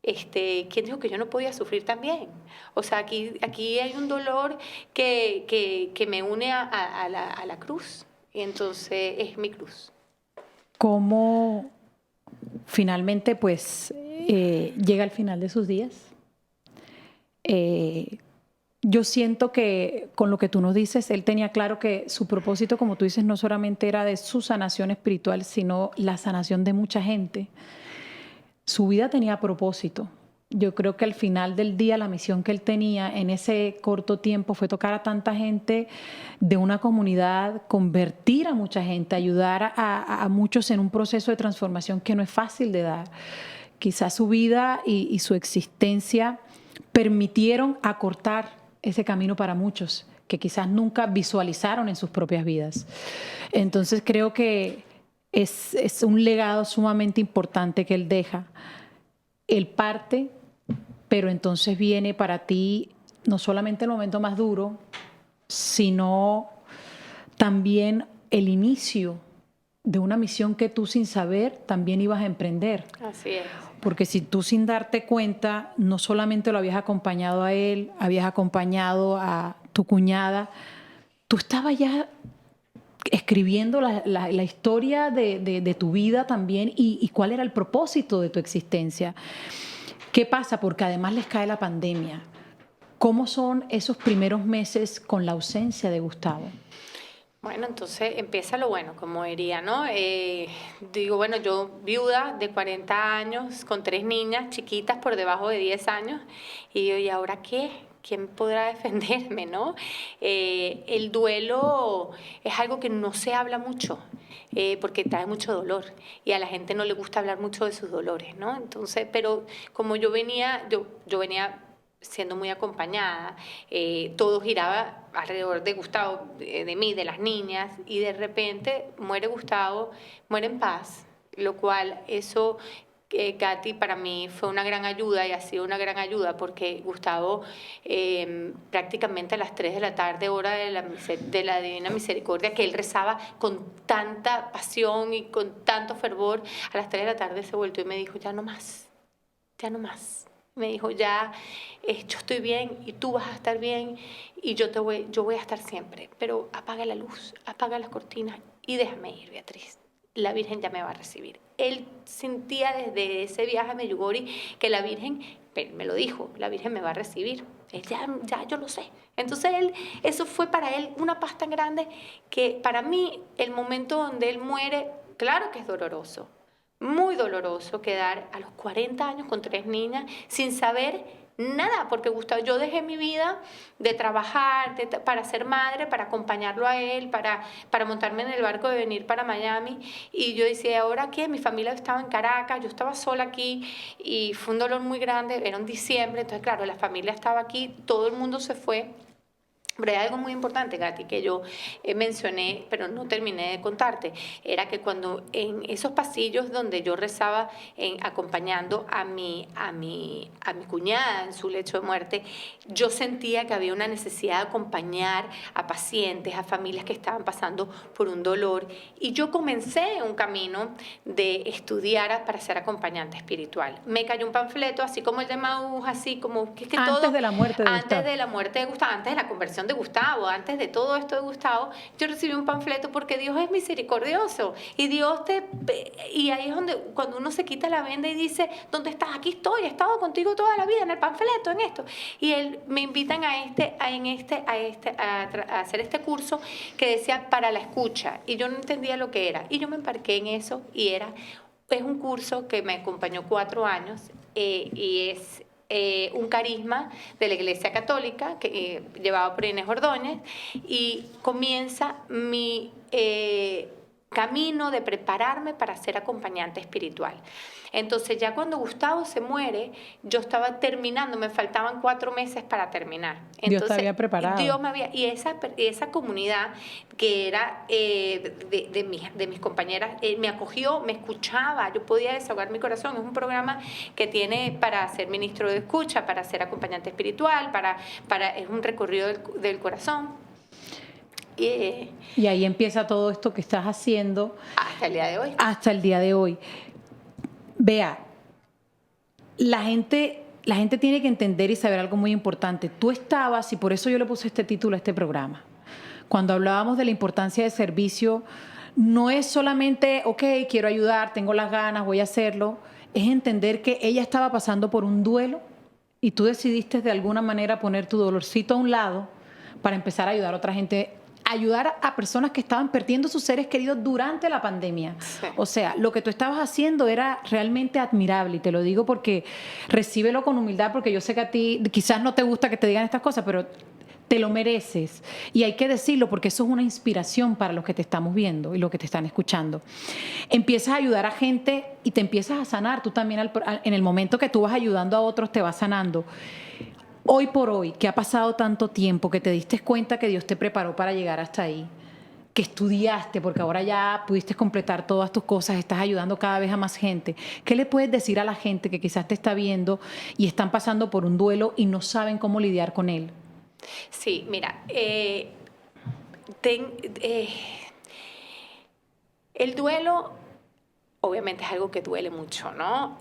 ¿quién dijo que yo no podía sufrir también? O sea, aquí hay un dolor que me une a la cruz, y entonces es mi cruz. ¿Cómo finalmente pues llega al final de sus días? Yo siento que con lo que tú nos dices, él tenía claro que su propósito, como tú dices, no solamente era de su sanación espiritual, sino la sanación de mucha gente. Su vida tenía propósito. Yo creo que al final del día la misión que él tenía en ese corto tiempo fue tocar a tanta gente de una comunidad, convertir a mucha gente, ayudar a muchos en un proceso de transformación que no es fácil de dar. Quizás su vida y su existencia permitieron acortar ese camino para muchos que quizás nunca visualizaron en sus propias vidas. Entonces creo que es un legado sumamente importante que él deja. Él parte, pero entonces viene para ti no solamente el momento más duro, sino también el inicio de una misión que tú sin saber también ibas a emprender. Así es. Porque si tú sin darte cuenta, no solamente lo habías acompañado a él, habías acompañado a tu cuñada, tú estabas ya escribiendo la historia de tu vida también y cuál era el propósito de tu existencia. ¿Qué pasa? Porque además les cae la pandemia. ¿Cómo son esos primeros meses con la ausencia de Gustavo? Bueno, entonces empieza lo bueno, como diría, ¿no? Digo, bueno, yo viuda de 40 años, con 3 niñas chiquitas por debajo de 10 años, y yo, ¿y ahora qué? ¿Quién podrá defenderme, no? El duelo es algo que no se habla mucho, porque trae mucho dolor, y a la gente no le gusta hablar mucho de sus dolores, ¿no? Entonces, pero como yo venía siendo muy acompañada, todo giraba alrededor de Gustavo, de mí, de las niñas, y de repente muere Gustavo, muere en paz, lo cual eso Katy, para mí fue una gran ayuda y ha sido una gran ayuda porque Gustavo prácticamente a las 3 de la tarde, hora de la Divina Misericordia, que él rezaba con tanta pasión y con tanto fervor, a las 3 de la tarde se volvió y me dijo, ya no más, ya no más. Me dijo, ya, yo estoy bien y tú vas a estar bien y yo voy a estar siempre, pero apaga la luz, apaga las cortinas y déjame ir, Beatriz. La Virgen ya me va a recibir. Él sentía desde ese viaje a Medjugorje que la Virgen, me lo dijo, la Virgen me va a recibir. Él ya yo lo sé. Entonces eso fue para él una paz tan grande que para mí el momento donde él muere, claro que es doloroso, muy doloroso quedar a los 40 años con 3 niñas sin saber nada, porque Gustavo, yo dejé mi vida de trabajar, para ser madre, para acompañarlo a él, para montarme en el barco de venir para Miami. Y yo decía, ¿ahora qué? Mi familia estaba en Caracas, yo estaba sola aquí y fue un dolor muy grande, era un diciembre, entonces claro, la familia estaba aquí, todo el mundo se fue. Pero hay algo muy importante, Katy, que yo mencioné, pero no terminé de contarte, era que cuando en esos pasillos donde yo rezaba acompañando a mi cuñada en su lecho de muerte, yo sentía que había una necesidad de acompañar a pacientes, a familias que estaban pasando por un dolor, y yo comencé un camino de estudiar para ser acompañante espiritual. Me cayó un panfleto, así como el de Maús, así como que antes todo, de la muerte de antes Gustavo. de la muerte de Gustavo, antes de la conversión de Gustavo, antes de todo esto de Gustavo, yo recibí un panfleto porque Dios es misericordioso y y ahí es donde cuando uno se quita la venda y dice, ¿dónde estás? Aquí estoy, he estado contigo toda la vida en el panfleto, en esto. Y me invitan a hacer este curso que decía para la escucha y yo no entendía lo que era y yo me embarqué en eso y es un curso que me acompañó 4 años y es un carisma de la Iglesia Católica llevado por Inés Ordóñez y comienza mi camino de prepararme para ser acompañante espiritual. Entonces ya cuando Gustavo se muere, yo estaba terminando, me faltaban 4 meses para terminar. Entonces, Dios te había preparado. Y esa comunidad que era de mis compañeras, me acogió, me escuchaba, yo podía desahogar mi corazón. Es un programa que tiene para ser ministro de escucha, para ser acompañante espiritual, es un recorrido del corazón. Y ahí empieza todo esto que estás haciendo. Hasta el día de hoy. Hasta el día de hoy. Vea, la gente tiene que entender y saber algo muy importante. Tú estabas, y por eso yo le puse este título a este programa, cuando hablábamos de la importancia del servicio, no es solamente, ok, quiero ayudar, tengo las ganas, voy a hacerlo, es entender que ella estaba pasando por un duelo y tú decidiste de alguna manera poner tu dolorcito a un lado para empezar a ayudar a otra gente, ayudar a personas que estaban perdiendo sus seres queridos durante la pandemia. Sí. O sea, lo que tú estabas haciendo era realmente admirable y te lo digo porque recíbelo con humildad porque yo sé que a ti quizás no te gusta que te digan estas cosas, pero te lo mereces y hay que decirlo porque eso es una inspiración para los que te estamos viendo y los que te están escuchando. Empiezas a ayudar a gente y te empiezas a sanar. Tú también en el momento que tú vas ayudando a otros te vas sanando. Hoy por hoy, que ha pasado tanto tiempo, que te diste cuenta que Dios te preparó para llegar hasta ahí, que estudiaste, porque ahora ya pudiste completar todas tus cosas, estás ayudando cada vez a más gente. ¿Qué le puedes decir a la gente que quizás te está viendo y están pasando por un duelo y no saben cómo lidiar con él? Sí, mira, el duelo obviamente es algo que duele mucho, ¿no?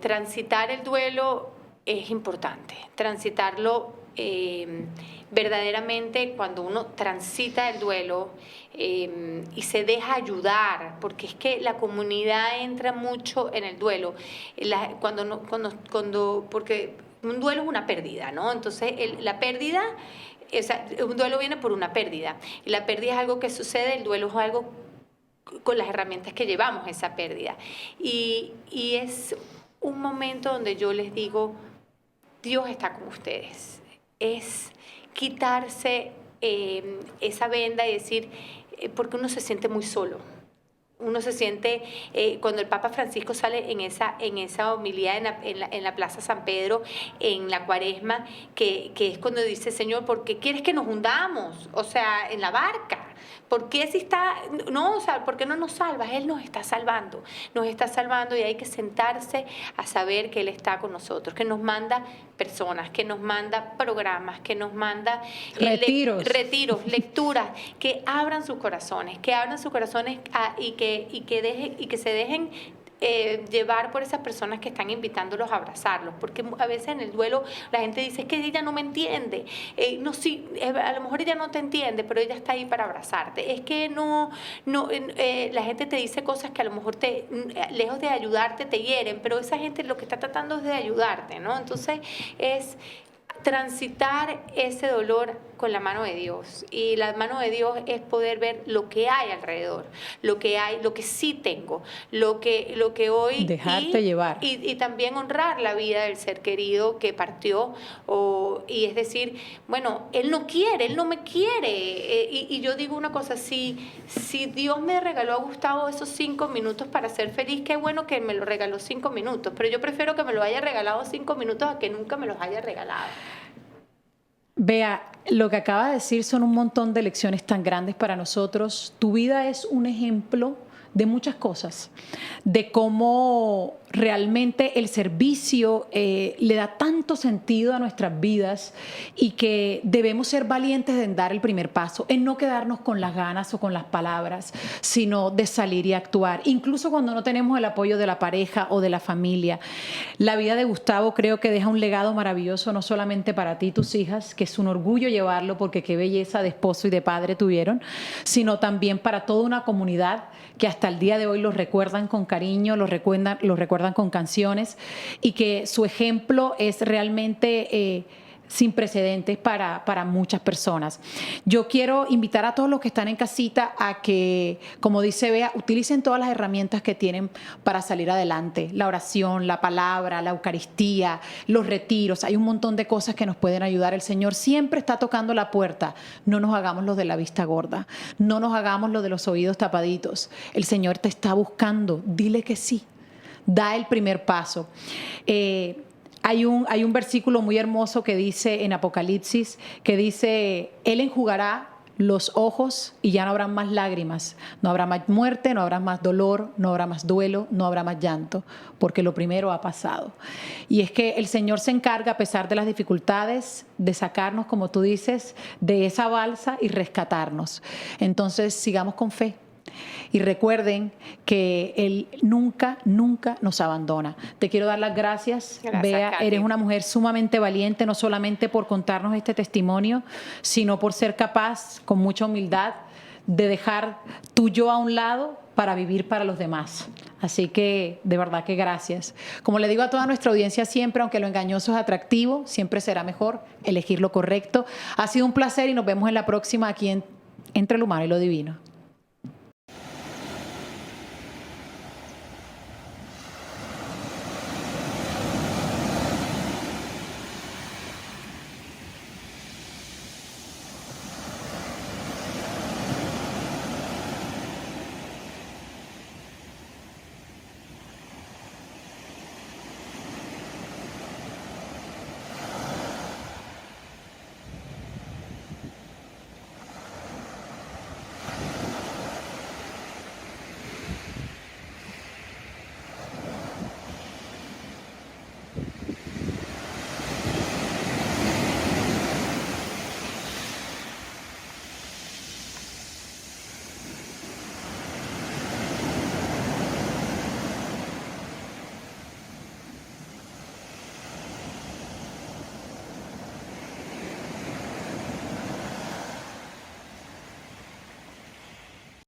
Transitar el duelo es importante, transitarlo verdaderamente cuando uno transita el duelo y se deja ayudar, porque es que la comunidad entra mucho en el duelo, porque un duelo es una pérdida, ¿no? Entonces la pérdida, un duelo viene por una pérdida, y la pérdida es algo que sucede, el duelo es algo con las herramientas que llevamos esa pérdida, y es un momento donde yo les digo, Dios está con ustedes. Es quitarse esa venda y decir, porque uno se siente muy solo. Uno se siente, cuando el Papa Francisco sale en esa homilía en la Plaza San Pedro, en la Cuaresma, que es cuando dice, Señor, ¿por qué quieres que nos hundamos? O sea, en la barca. ¿Por qué si está, no, o sea, por qué no nos salvas? Él nos está salvando y hay que sentarse a saber que Él está con nosotros, que nos manda personas, que nos manda programas, que nos manda retiros, lecturas, que abran sus corazones, y que se dejen llevar por esas personas que están invitándolos a abrazarlos, porque a veces en el duelo la gente dice, es que ella no me entiende, no, sí, a lo mejor ella no te entiende, pero ella está ahí para abrazarte, es que la gente te dice cosas que a lo mejor lejos de ayudarte te hieren, pero esa gente lo que está tratando es de ayudarte, ¿no? Entonces es transitar ese dolor con la mano de Dios, y la mano de Dios es poder ver lo que hay alrededor, lo que sí tengo, lo que hoy dejarte llevar y también honrar la vida del ser querido que partió, y es decir, bueno, él no me quiere, y yo digo una cosa, si Dios me regaló a Gustavo esos 5 minutos para ser feliz, qué bueno que me lo regaló 5 minutos, pero yo prefiero que me lo haya regalado 5 minutos a que nunca me los haya regalado. Bea, lo que acaba de decir son un montón de lecciones tan grandes para nosotros. Tu vida es un ejemplo de muchas cosas, de cómo realmente el servicio le da tanto sentido a nuestras vidas, y que debemos ser valientes en dar el primer paso, en no quedarnos con las ganas o con las palabras, sino de salir y actuar, incluso cuando no tenemos el apoyo de la pareja o de la familia. La vida de Gustavo creo que deja un legado maravilloso, no solamente para ti y tus hijas, que es un orgullo llevarlo porque qué belleza de esposo y de padre tuvieron, sino también para toda una comunidad que hasta el día de hoy los recuerdan con cariño, los recuerdan con canciones, y que su ejemplo es realmente sin precedentes para muchas personas. Yo quiero invitar a todos los que están en casita a que, como dice Bea, utilicen todas las herramientas que tienen para salir adelante. La oración, la palabra, la Eucaristía, los retiros. Hay un montón de cosas que nos pueden ayudar. El Señor siempre está tocando la puerta. No nos hagamos los de la vista gorda. No nos hagamos los de los oídos tapaditos. El Señor te está buscando. Dile que sí. Da el primer paso. Hay un versículo muy hermoso que dice en Apocalipsis, que dice, Él enjugará los ojos y ya no habrá más lágrimas, no habrá más muerte, no habrá más dolor, no habrá más duelo, no habrá más llanto, porque lo primero ha pasado. Y es que el Señor se encarga, a pesar de las dificultades, de sacarnos, como tú dices, de esa balsa y rescatarnos. Entonces, sigamos con fe. Y recuerden que Él nunca, nunca nos abandona. Te quiero dar las gracias. Bea, Katy. eres una mujer sumamente valiente, no solamente por contarnos este testimonio, sino por ser capaz, con mucha humildad, de dejar tu yo a un lado para vivir para los demás. Así que, de verdad que gracias. Como le digo a toda nuestra audiencia siempre, aunque lo engañoso es atractivo, siempre será mejor elegir lo correcto. Ha sido un placer y nos vemos en la próxima aquí en Entre lo Humano y lo Divino.